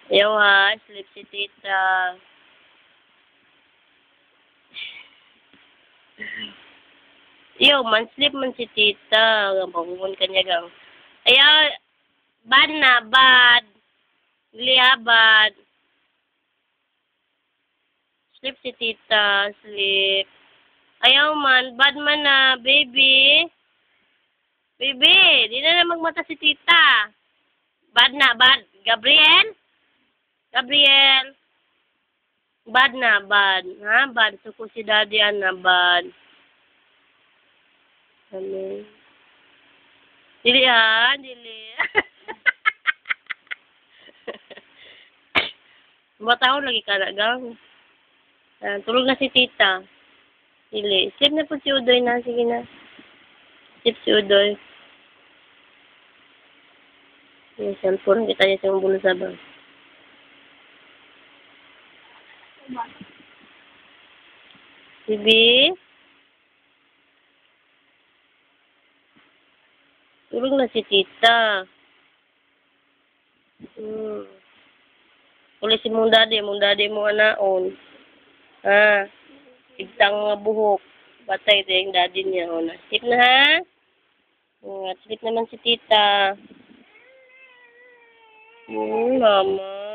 Ayaw ha, sleep si tita. Ayaw man, sleep man si tita. Bangungon ka niya gang. Ayaw, bad na, bad. Liya, bad. Sleep si tita, sleep. Ayaw man, bad man na, baby. Baby, di na magmata si tita. Bad na, bad. Gabriel? Gabriel? Bad na, bad. Ha? Bad. Suko si daddy na bad. Ano? Dili ha? Dili. Matahon lagi ka na, gang. Tulog na si tita. Dili. Sleep na po si Udoy na. Sige na. Sleep si Udoy. Yung cellphone, kita niya siyang bulsa ba? Bibi? Tulog na si tita. Uli si mong daddy mo anaon. Ha? Igtang mga buhok. Batay ito yung daddy niya. Sleep na ha? Sleep naman si tita. Mama.